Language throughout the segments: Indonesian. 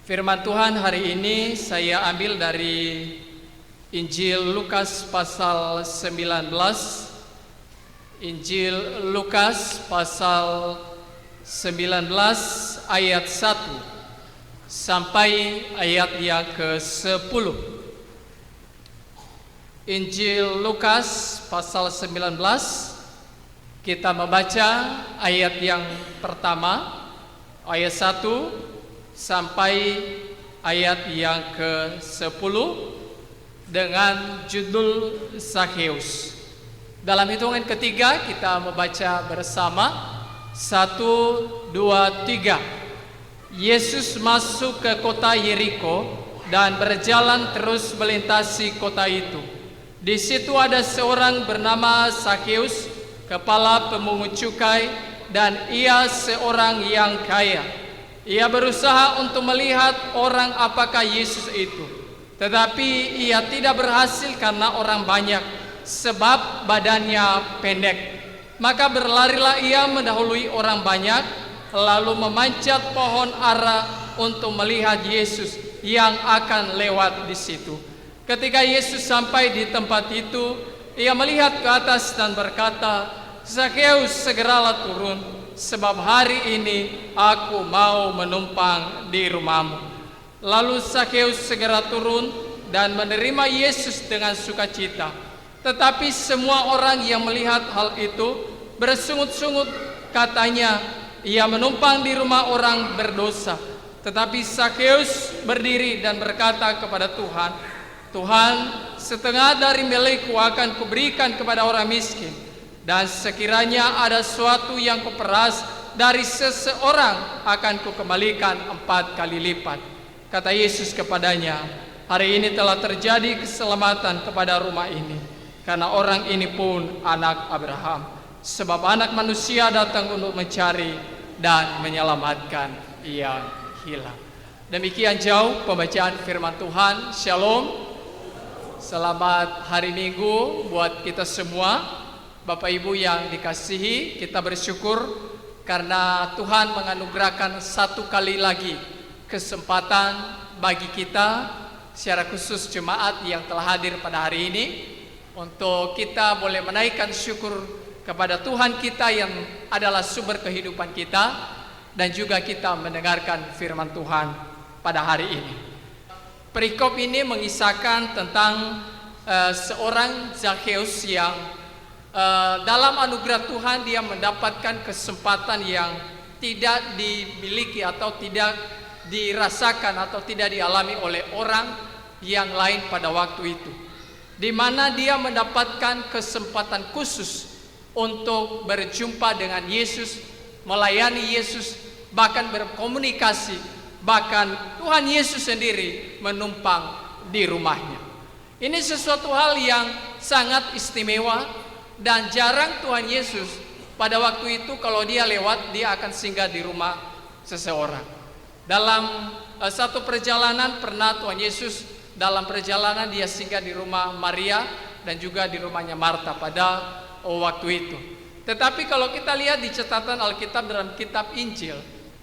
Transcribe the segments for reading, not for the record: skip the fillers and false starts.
Firman Tuhan hari ini saya ambil dari Injil Lukas pasal 19. Injil Lukas pasal 19 ayat 1 sampai ayat yang ke-10. Injil Lukas pasal 19, kita membaca ayat yang pertama, ayat 1 sampai ayat yang ke-10 dengan judul Zakheus. Dalam hitungan ketiga kita membaca bersama. 1, 2, 3. Yesus masuk ke kota Yeriko dan berjalan terus melintasi kota itu. Di situ ada seorang bernama Zakheus, kepala pemungut cukai, dan ia seorang yang kaya. Ia berusaha untuk melihat orang apakah Yesus itu, tetapi ia tidak berhasil karena orang banyak, sebab badannya pendek. Maka berlarilah ia mendahului orang banyak, lalu memanjat pohon ara untuk melihat Yesus yang akan lewat di situ. Ketika Yesus sampai di tempat itu, ia melihat ke atas dan berkata, "Zakheus, segeralah turun, sebab hari ini aku mau menumpang di rumahmu." Lalu Zakheus segera turun dan menerima Yesus dengan sukacita. Tetapi semua orang yang melihat hal itu bersungut-sungut, katanya, "Ia menumpang di rumah orang berdosa." Tetapi Zakheus berdiri dan berkata kepada Tuhan, "Tuhan, setengah dari milikku akan kuberikan kepada orang miskin. Dan sekiranya ada sesuatu yang kuperas dari seseorang, akan kukembalikan 4 kali lipat." Kata Yesus kepadanya, "Hari ini telah terjadi keselamatan kepada rumah ini, karena orang ini pun anak Abraham. Sebab anak manusia datang untuk mencari dan menyelamatkan yang hilang." Demikian jauh pembacaan firman Tuhan. Shalom. Selamat hari Minggu buat kita semua. Bapak Ibu yang dikasihi, kita bersyukur karena Tuhan menganugerahkan satu kali lagi kesempatan bagi kita, secara khusus jemaat yang telah hadir pada hari ini, untuk kita boleh menaikkan syukur kepada Tuhan kita yang adalah sumber kehidupan kita, dan juga kita mendengarkan firman Tuhan pada hari ini. Perikop ini mengisahkan tentang seorang Zakheus yang dalam anugerah Tuhan dia mendapatkan kesempatan yang tidak dimiliki atau tidak dirasakan atau tidak dialami oleh orang yang lain pada waktu itu, di mana dia mendapatkan kesempatan khusus untuk berjumpa dengan Yesus, melayani Yesus, bahkan berkomunikasi. Bahkan Tuhan Yesus sendiri menumpang di rumahnya. Ini sesuatu hal yang sangat istimewa, dan jarang Tuhan Yesus pada waktu itu kalau dia lewat, dia akan singgah di rumah seseorang. Dalam satu perjalanan pernah Tuhan Yesus dalam perjalanan dia singgah di rumah Maria dan juga di rumahnya Marta pada waktu itu. Tetapi kalau kita lihat di catatan Alkitab dalam kitab Injil,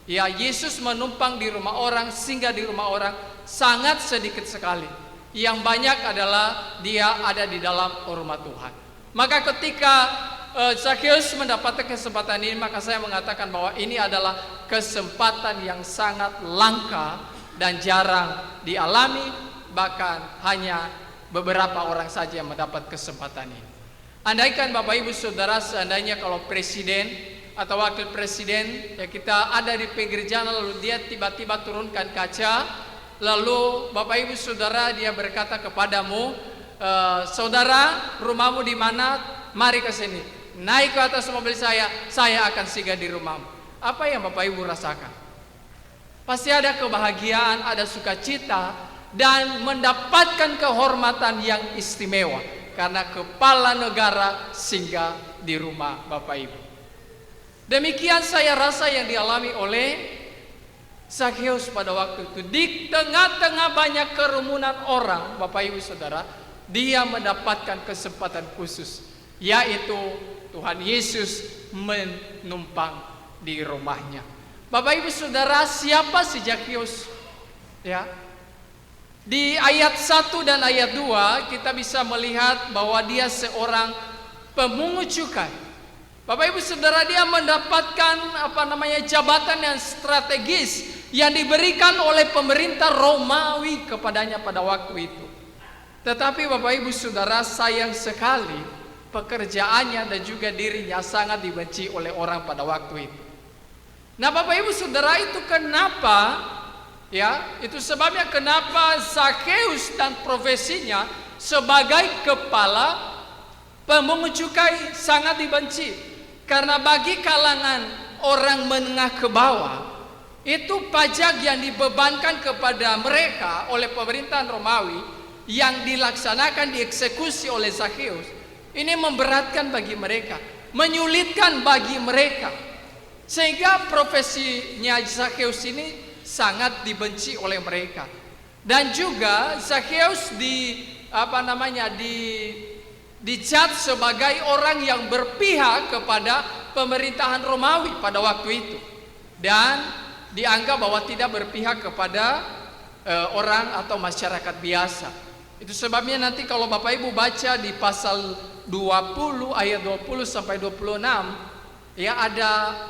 ya, Yesus menumpang di rumah orang, singgah di rumah orang sangat sedikit sekali. Yang banyak adalah dia ada di dalam rumah Tuhan. Maka ketika Zakheus mendapatkan kesempatan ini, maka saya mengatakan bahwa ini adalah kesempatan yang sangat langka dan jarang dialami, bahkan hanya beberapa orang saja yang mendapat kesempatan ini. Andaikan Bapak Ibu Saudara, seandainya kalau presiden atau wakil presiden, ya, kita ada di pinggir jalan lalu dia tiba-tiba turunkan kaca, lalu Bapak Ibu Saudara dia berkata kepadamu, "Saudara, rumahmu di mana? Mari ke sini. Naik ke atas mobil saya akan singgah di rumahmu." Apa yang Bapak Ibu rasakan? Pasti ada kebahagiaan, ada sukacita, dan mendapatkan kehormatan yang istimewa karena kepala negara singgah di rumah Bapak Ibu. Demikian saya rasa yang dialami oleh Zakheus pada waktu itu. Di tengah-tengah banyak kerumunan orang, Bapak Ibu Saudara, dia mendapatkan kesempatan khusus, yaitu Tuhan Yesus menumpang di rumahnya. Bapak Ibu Saudara, siapa si Zakheus? Ya. Di ayat 1 dan ayat 2 kita bisa melihat bahwa dia seorang pemungut cukai. Bapak Ibu Saudara, dia mendapatkan jabatan yang strategis yang diberikan oleh pemerintah Romawi kepadanya pada waktu itu. Tetapi Bapak Ibu Saudara, sayang sekali pekerjaannya dan juga dirinya sangat dibenci oleh orang pada waktu itu. Nah Bapak Ibu Saudara, itu kenapa, ya, itu sebabnya kenapa Zakheus dan profesinya sebagai kepala pemungut cukai sangat dibenci. Karena bagi kalangan orang menengah ke bawah, itu pajak yang dibebankan kepada mereka oleh pemerintahan Romawi yang dilaksanakan, dieksekusi oleh Zakheus, ini memberatkan bagi mereka, menyulitkan bagi mereka, sehingga profesinya Zakheus ini sangat dibenci oleh mereka. Dan juga Zakheus dicat sebagai orang yang berpihak kepada pemerintahan Romawi pada waktu itu, dan dianggap bahwa tidak berpihak kepada orang atau masyarakat biasa. Itu sebabnya nanti kalau Bapak Ibu baca di pasal 20 ayat 20 sampai 26, ya, ada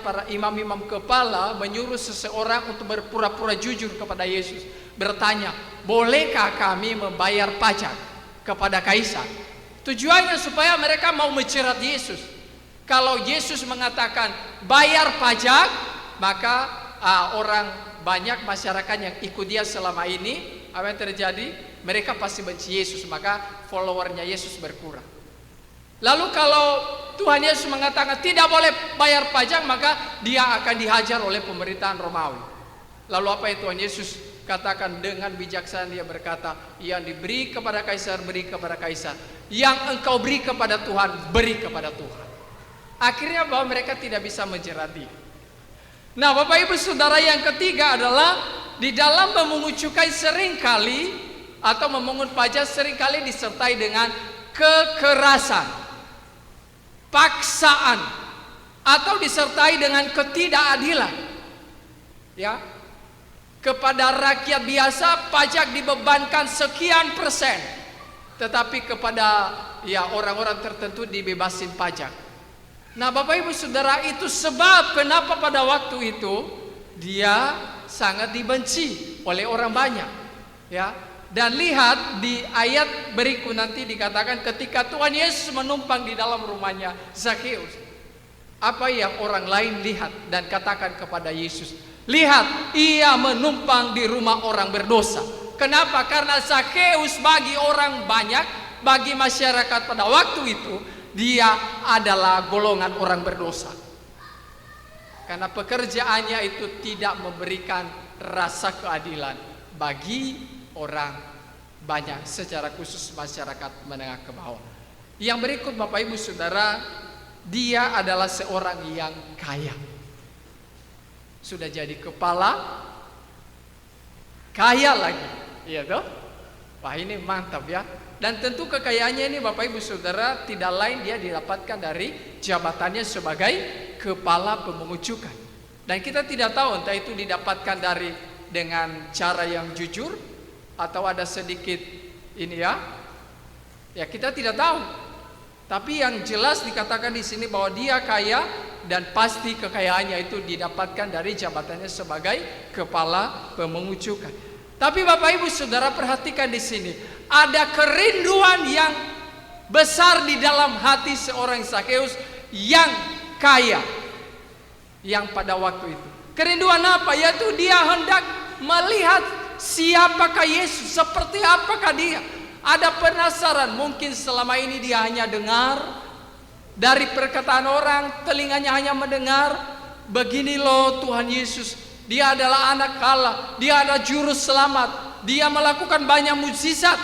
para imam-imam kepala menyuruh seseorang untuk berpura-pura jujur kepada Yesus, bertanya, bolehkah kami membayar pajak kepada kaisar? Tujuannya supaya mereka mau menjerat Yesus. Kalau Yesus mengatakan bayar pajak, maka orang banyak masyarakat yang ikut dia selama ini, apa yang terjadi? Mereka pasti benci Yesus, maka followernya Yesus berkurang. Lalu kalau Tuhan Yesus mengatakan tidak boleh bayar pajak, maka dia akan dihajar oleh pemerintahan Romawi. Lalu apa yang Tuhan Yesus katakan? Dengan bijaksana dia berkata, yang diberi kepada kaisar, beri kepada kaisar. Yang engkau beri kepada Tuhan, beri kepada Tuhan. Akhirnya bahwa mereka tidak bisa menjerat dia. Nah Bapak Ibu Saudara, yang ketiga adalah di dalam memungut cukai seringkali atau memungut pajak seringkali disertai dengan kekerasan, paksaan, atau disertai dengan ketidakadilan. Ya, kepada rakyat biasa pajak dibebankan sekian persen, tetapi kepada orang-orang tertentu dibebasin pajak. Nah Bapak Ibu Saudara, itu sebab kenapa pada waktu itu dia sangat dibenci oleh orang banyak. Ya, dan lihat di ayat berikut nanti dikatakan ketika Tuhan Yesus menumpang di dalam rumahnya Zakheus, apa yang orang lain lihat dan katakan kepada Yesus? Lihat, ia menumpang di rumah orang berdosa. Kenapa? Karena Zakheus bagi orang banyak, bagi masyarakat pada waktu itu, dia adalah golongan orang berdosa. Karena pekerjaannya itu tidak memberikan rasa keadilan bagi orang banyak, secara khusus masyarakat menengah ke bawah. Yang berikut Bapak Ibu Saudara, dia adalah seorang yang kaya. Sudah jadi kepala, kaya lagi, iya toh? Wah ini mantap ya. Dan tentu kekayaannya ini Bapak Ibu Saudara tidak lain dia didapatkan dari jabatannya sebagai kepala pemungut cukai. Dan kita tidak tahu entah itu didapatkan dengan cara yang jujur atau ada sedikit ini ya kita tidak tahu. Tapi yang jelas dikatakan di sini bahwa dia kaya, dan pasti kekayaannya itu didapatkan dari jabatannya sebagai kepala pemungut cukai. Tapi Bapak Ibu Saudara perhatikan di sini, ada kerinduan yang besar di dalam hati seorang Zakheus yang kaya, yang pada waktu itu. Kerinduan apa? Yaitu dia hendak melihat siapakah Yesus, seperti apakah dia. Ada penasaran, mungkin selama ini dia hanya dengar dari perkataan orang, telinganya hanya mendengar, begini loh Tuhan Yesus, dia adalah anak Allah, dia adalah juru selamat, dia melakukan banyak mukjizat,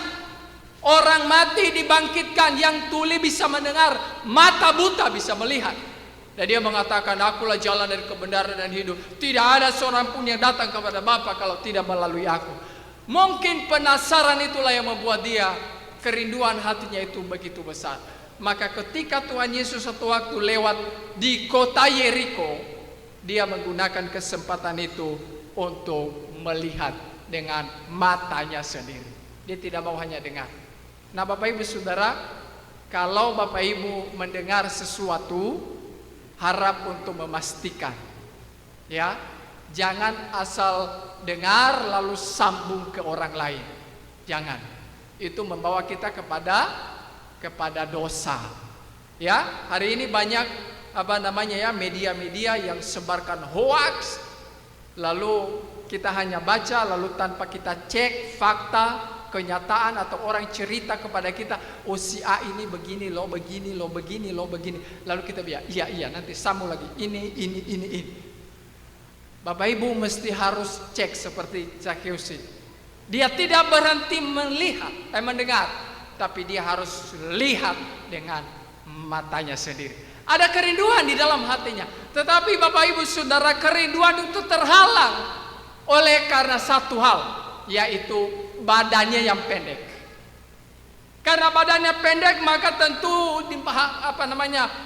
orang mati dibangkitkan, yang tuli bisa mendengar, mata buta bisa melihat. Dan dia mengatakan, akulah jalan dari kebenaran dan hidup, tidak ada seorang pun yang datang kepada Bapa kalau tidak melalui aku. Mungkin penasaran itulah yang membuat dia, kerinduan hatinya itu begitu besar. Maka ketika Tuhan Yesus satu waktu lewat di kota Yeriko, dia menggunakan kesempatan itu untuk melihat dengan matanya sendiri. Dia tidak mau hanya dengar. Nah, Bapak Ibu Saudara, kalau Bapak Ibu mendengar sesuatu, harap untuk memastikan, ya, jangan asal dengar lalu sambung ke orang lain. Jangan. Itu membawa kita kepada dosa. Ya, hari ini banyak media-media yang sebarkan hoax, lalu kita hanya baca lalu tanpa kita cek fakta, kenyataan, atau orang cerita kepada kita, oh si A ini begini loh, begini. Lalu kita bilang, iya nanti sambung lagi ini. Bapak Ibu mesti harus cek seperti Zakheus ini. Dia tidak berhenti mendengar, tapi dia harus lihat dengan matanya sendiri. Ada kerinduan di dalam hatinya, tetapi Bapak Ibu Saudara, kerinduan itu terhalang oleh karena satu hal, yaitu badannya yang pendek. Karena badannya pendek, maka tentu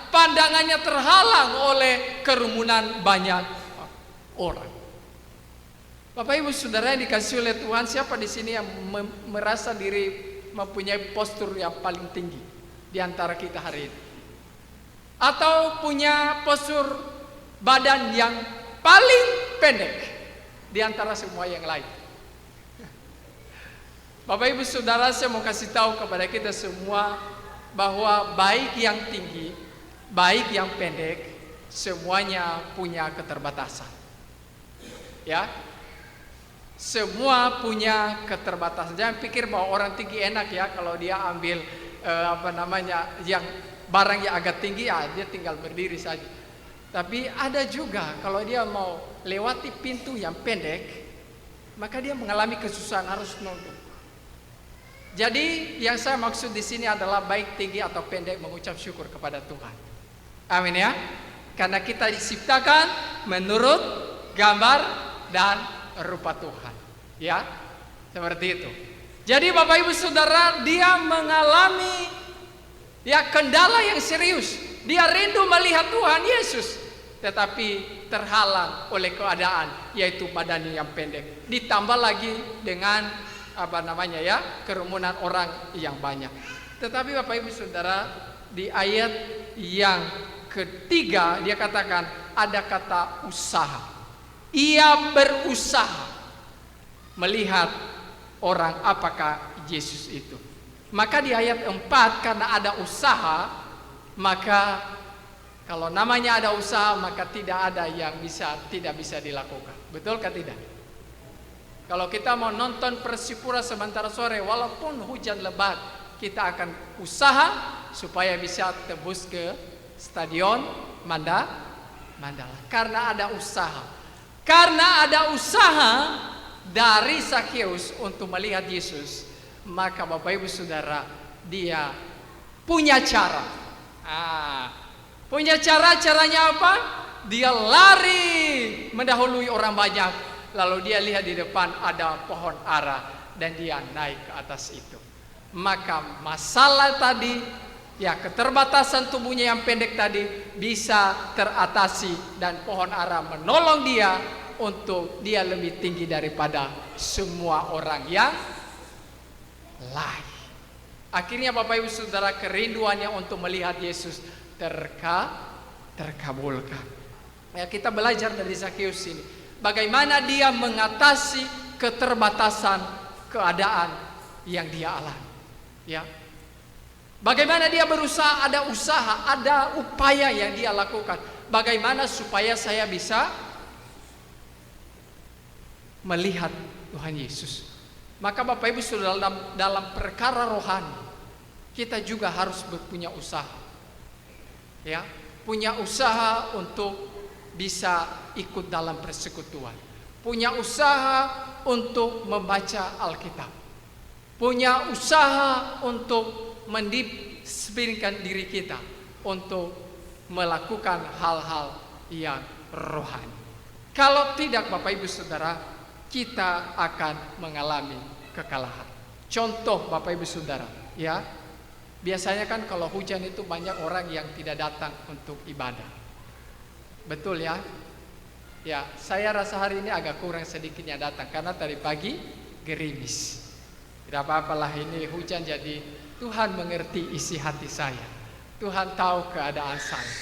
pandangannya terhalang oleh kerumunan banyak orang. Bapak Ibu Saudara yang dikasihi oleh Tuhan, siapa di sini yang merasa diri mempunyai postur yang paling tinggi di antara kita hari ini? Atau punya postur badan yang paling pendek di antara semua yang lain? Bapak Ibu Saudara, saya mau kasih tahu kepada kita semua bahwa baik yang tinggi, baik yang pendek, semuanya punya keterbatasan. Ya, semua punya keterbatasan. Jangan pikir bahwa orang tinggi enak ya, kalau dia ambil yang barang yang agak tinggi, ya dia tinggal berdiri saja. Tapi ada juga kalau dia mau lewati pintu yang pendek, maka dia mengalami kesusahan, harus nunduk. Jadi yang saya maksud di sini adalah baik tinggi atau pendek, mengucap syukur kepada Tuhan. Amin ya. Karena kita diciptakan menurut gambar dan rupa Tuhan. Ya, seperti itu. Jadi Bapak Ibu Saudara, dia mengalami kendala yang serius. Dia rindu melihat Tuhan Yesus, tetapi terhalang oleh keadaan, yaitu badannya yang pendek. Ditambah lagi dengan kerumunan orang yang banyak. Tetapi Bapak Ibu Saudara, di ayat yang ketiga dia katakan ada kata usaha. Ia berusaha melihat orang apakah Yesus itu. Maka di ayat 4, karena ada usaha, maka kalau namanya ada usaha, maka tidak ada yang tidak bisa dilakukan. Betul kan tidak? Kalau kita mau nonton Persipura sebentar sore, walaupun hujan lebat, kita akan usaha supaya bisa tebus ke stadion Mandala. Karena ada usaha. Karena ada usaha dari Zakheus untuk melihat Yesus, maka Bapak Ibu Saudara, dia punya cara. Caranya apa? Dia lari mendahului orang banyak, lalu dia lihat di depan ada pohon ara dan dia naik ke atas itu. Maka masalah tadi, keterbatasan tubuhnya yang pendek tadi bisa teratasi, dan pohon ara menolong dia untuk dia lebih tinggi daripada semua orang yang lain. Akhirnya Bapak Ibu Saudara, kerinduannya untuk melihat Yesus terkabulkan. Ya, kita belajar dari Zakheus ini, bagaimana dia mengatasi keterbatasan keadaan yang dia alami. Ya, bagaimana dia berusaha, ada usaha, ada upaya yang dia lakukan. Bagaimana supaya saya bisa melihat Tuhan Yesus. Maka Bapak Ibu Saudara, dalam perkara rohani, kita juga harus punya usaha. Ya, punya usaha untuk bisa ikut dalam persekutuan. Punya usaha untuk membaca Alkitab. Punya usaha untuk mendisiplinkan diri kita untuk melakukan hal-hal yang rohani. Kalau tidak Bapak Ibu Saudara, kita akan mengalami kekalahan. Contoh Bapak Ibu Saudara, ya, biasanya kan kalau hujan itu banyak orang yang tidak datang untuk ibadah. Betul ya? Ya, saya rasa hari ini agak kurang sedikitnya datang karena tadi pagi gerimis. Tidak apa-apalah, ini hujan, jadi Tuhan mengerti isi hati saya. Tuhan tahu keadaan saya.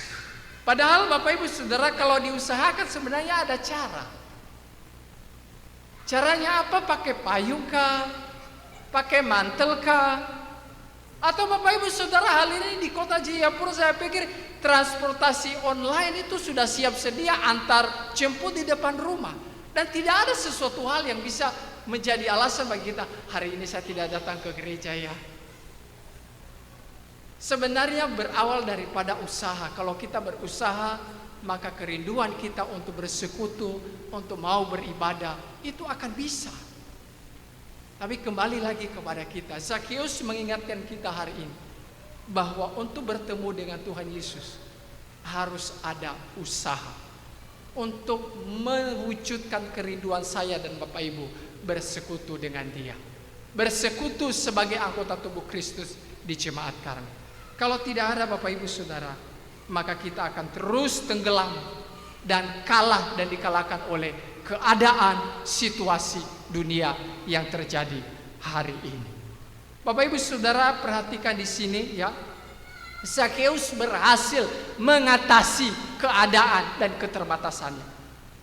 Padahal Bapak Ibu Saudara, kalau diusahakan sebenarnya ada cara. Caranya apa? Pakai payung kah? Pakai mantel kah? Atau Bapak Ibu Saudara, hal ini di kota Jayapura saya pikir transportasi online itu sudah siap sedia, antar jemput di depan rumah. Dan tidak ada sesuatu hal yang bisa menjadi alasan bagi kita, hari ini saya tidak datang ke gereja ya. Sebenarnya berawal daripada usaha. Kalau kita berusaha, maka kerinduan kita untuk bersekutu, untuk mau beribadah, itu akan bisa. Tapi kembali lagi kepada kita. Zakheus mengingatkan kita hari ini bahwa untuk bertemu dengan Tuhan Yesus harus ada usaha untuk mewujudkan kerinduan saya dan Bapak Ibu bersekutu dengan Dia, bersekutu sebagai anggota tubuh Kristus di Jemaat Karmel. Kalau tidak ada Bapak Ibu Saudara, maka kita akan terus tenggelam dan kalah dan dikalahkan oleh keadaan situasi dunia yang terjadi hari ini. Bapak Ibu Saudara, perhatikan di sini ya. Zakheus berhasil mengatasi keadaan dan keterbatasannya.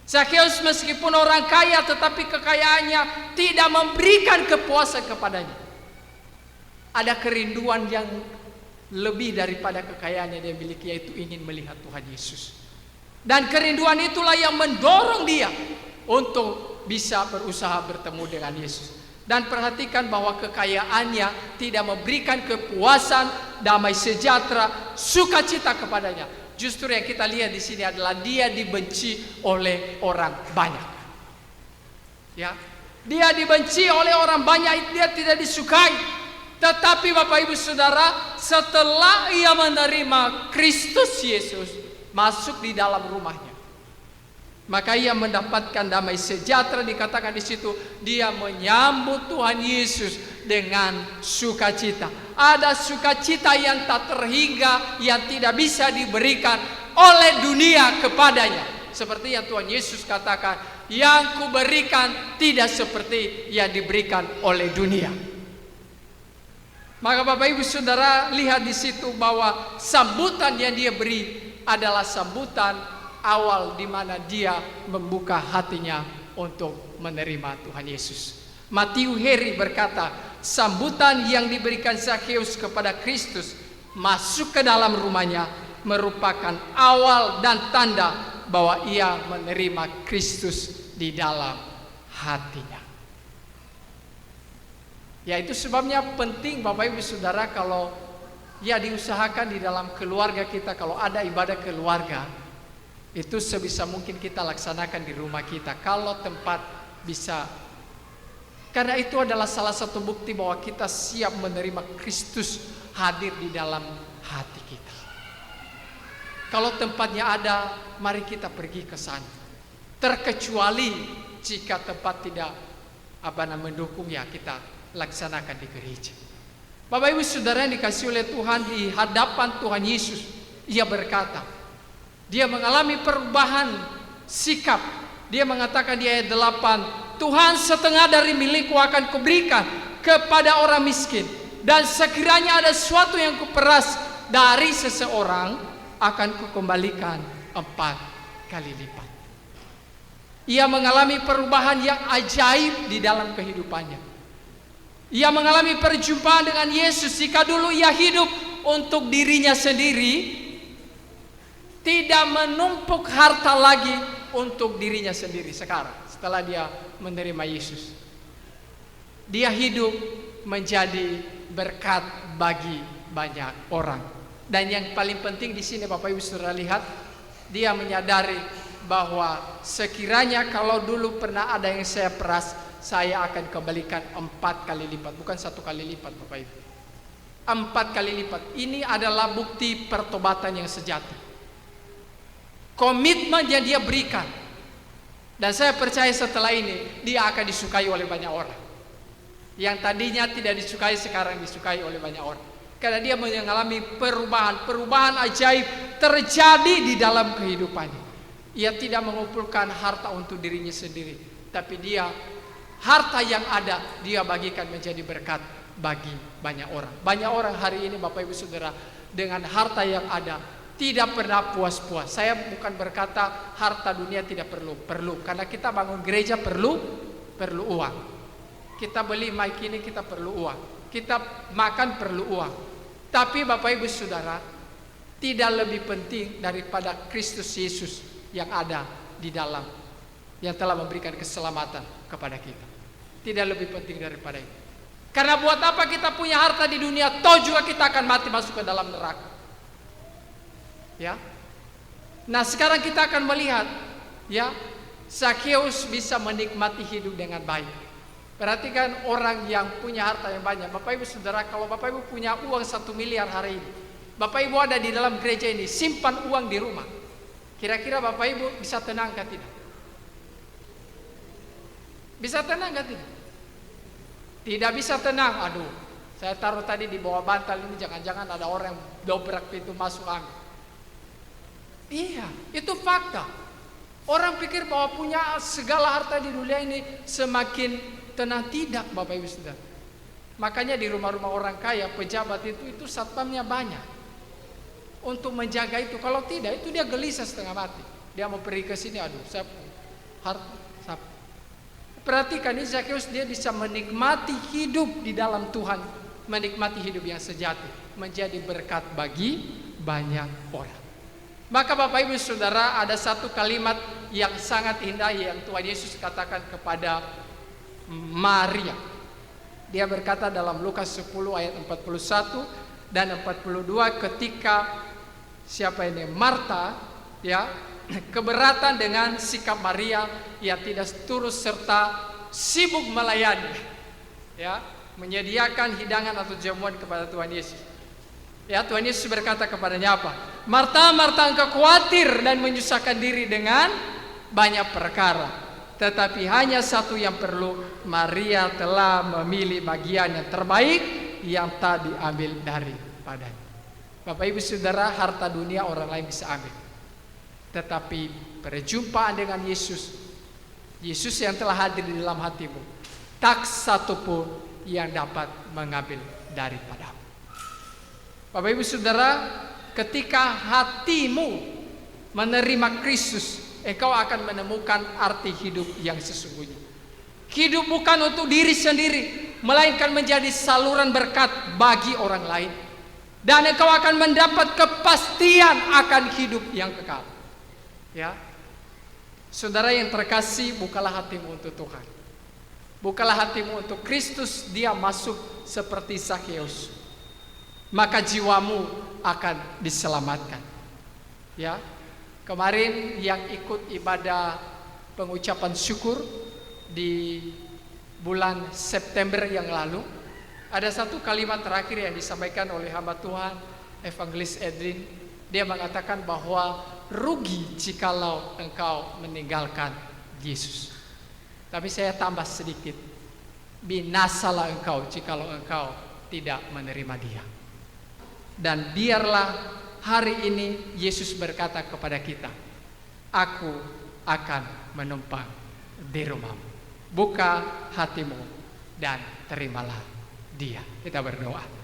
Zakheus meskipun orang kaya, tetapi kekayaannya tidak memberikan kepuasan kepadanya. Ada kerinduan yang lebih daripada kekayaannya dia miliki, yaitu ingin melihat Tuhan Yesus. Dan kerinduan itulah yang mendorong dia untuk bisa berusaha bertemu dengan Yesus. Dan perhatikan bahwa kekayaannya tidak memberikan kepuasan, damai sejahtera, sukacita kepadanya. Justru yang kita lihat di sini adalah dia dibenci oleh orang banyak. Ya, dia dibenci oleh orang banyak, dia tidak disukai. Tetapi Bapak Ibu Saudara, setelah ia menerima Kristus Yesus masuk di dalam rumahnya, maka ia mendapatkan damai sejahtera. Dikatakan di situ dia menyambut Tuhan Yesus dengan sukacita. Ada sukacita yang tak terhingga, yang tidak bisa diberikan oleh dunia kepadanya. Seperti yang Tuhan Yesus katakan, yang kuberikan tidak seperti yang diberikan oleh dunia. Maka Bapak Ibu Saudara, lihat di situ bahwa sambutan yang dia beri adalah sambutan awal di mana dia membuka hatinya untuk menerima Tuhan Yesus. Matthew Henry berkata, sambutan yang diberikan Zakheus kepada Kristus masuk ke dalam rumahnya merupakan awal dan tanda bahwa ia menerima Kristus di dalam hatinya. Ya, itu sebabnya penting Bapak Ibu Saudara, kalau ya diusahakan di dalam keluarga kita, kalau ada ibadah keluarga, itu sebisa mungkin kita laksanakan di rumah kita kalau tempat bisa. Karena itu adalah salah satu bukti bahwa kita siap menerima Kristus hadir di dalam hati kita. Kalau tempatnya ada, mari kita pergi ke sana. Terkecuali jika tempat tidak mendukung, ya kita laksanakan di gereja. Bapak Ibu Saudara yang dikasihi oleh Tuhan, di hadapan Tuhan Yesus ia berkata, dia mengalami perubahan sikap. Dia mengatakan di ayat 8, Tuhan, setengah dari milikku akan kuberikan kepada orang miskin, dan sekiranya ada sesuatu yang kuperas dari seseorang, akan kukembalikan 4 kali lipat. Ia mengalami perubahan yang ajaib di dalam kehidupannya. Ia mengalami perjumpaan dengan Yesus. Jika dulu ia hidup untuk dirinya sendiri, tidak menumpuk harta lagi untuk dirinya sendiri. Sekarang setelah dia menerima Yesus, dia hidup menjadi berkat bagi banyak orang. Dan yang paling penting di sini Bapak Ibu Saudara lihat, dia menyadari bahwa sekiranya kalau dulu pernah ada yang saya peras, saya akan kembalikan 4 kali lipat, bukan 1 kali lipat Bapak Ibu. 4 kali lipat. Ini adalah bukti pertobatan yang sejati. Komitmen yang dia berikan. Dan saya percaya setelah ini dia akan disukai oleh banyak orang. Yang tadinya tidak disukai, sekarang disukai oleh banyak orang. Karena dia mengalami perubahan ajaib terjadi di dalam kehidupannya. Ia tidak mengumpulkan harta untuk dirinya sendiri, tapi dia harta yang ada dia bagikan menjadi berkat bagi banyak orang. Banyak orang hari ini Bapak Ibu Saudara dengan harta yang ada tidak pernah puas-puas. Saya bukan berkata harta dunia tidak perlu, karena kita bangun gereja perlu uang. Kita beli mic ini kita perlu uang. Kita makan perlu uang. Tapi Bapak Ibu Saudara, tidak lebih penting daripada Kristus Yesus yang ada di dalam, yang telah memberikan keselamatan kepada kita. Tidak lebih penting daripada itu. Karena buat apa kita punya harta di dunia, toh juga kita akan mati masuk ke dalam neraka. Ya. Nah, sekarang kita akan melihat, ya, Zakheus bisa menikmati hidup dengan baik. Perhatikan orang yang punya harta yang banyak. Bapak Ibu Saudara, kalau Bapak Ibu punya uang 1 miliar hari ini, Bapak Ibu ada di dalam gereja ini, simpan uang di rumah, kira-kira Bapak Ibu bisa tenang atau tidak? Bisa tenang atau tidak? Tidak bisa tenang. Aduh, saya taruh tadi di bawah bantal ini, jangan-jangan ada orang yang dobrak pintu masuk ambil. Iya, itu fakta. Orang pikir bahwa punya segala harta di dunia ini semakin tenang. Tidak, Bapak Ibu Saudara. Makanya di rumah-rumah orang kaya, pejabat itu satpamnya banyak untuk menjaga itu. Kalau tidak, itu dia gelisah setengah mati. Dia mau pergi ke sini, aduh, saya harta. Perhatikan, ini Zakheus, dia bisa menikmati hidup di dalam Tuhan, menikmati hidup yang sejati, menjadi berkat bagi banyak orang. Maka Bapak Ibu Saudara, ada satu kalimat yang sangat indah yang Tuhan Yesus katakan kepada Maria. Dia berkata dalam Lukas 10 ayat 41 dan 42, ketika siapa ini? Marta, ya, keberatan dengan sikap Maria yang tidak turut serta sibuk melayani, ya, menyediakan hidangan atau jamuan kepada Tuhan Yesus. Ya, Tuhan Yesus berkata kepadanya apa? Marta, Marta, engkau khawatir dan menyusahkan diri dengan banyak perkara, tetapi hanya satu yang perlu. Maria telah memilih bagian yang terbaik yang tak diambil daripadanya. Bapak Ibu Saudara, harta dunia orang lain bisa ambil, tetapi perjumpaan dengan Yesus, Yesus yang telah hadir di dalam hatimu, tak satu pun yang dapat mengambil daripadamu. Bapak Ibu Saudara, ketika hatimu menerima Kristus, engkau akan menemukan arti hidup yang sesungguhnya. Hidup bukan untuk diri sendiri, melainkan menjadi saluran berkat bagi orang lain. Dan engkau akan mendapat kepastian akan hidup yang kekal. Ya, saudara yang terkasih, bukalah hatimu untuk Tuhan. Bukalah hatimu untuk Kristus. Dia masuk seperti Zakheus, maka jiwamu akan diselamatkan. Ya, kemarin yang ikut ibadah pengucapan syukur di bulan September yang lalu, ada satu kalimat terakhir yang disampaikan oleh hamba Tuhan Evangelis Edwin. Dia mengatakan bahwa rugi jikalau engkau meninggalkan Yesus. Tapi saya tambah sedikit, binasalah engkau jikalau engkau tidak menerima Dia. Dan biarlah hari ini Yesus berkata kepada kita, aku akan menumpang di rumahmu. Buka hatimu dan terimalah Dia. Kita berdoa.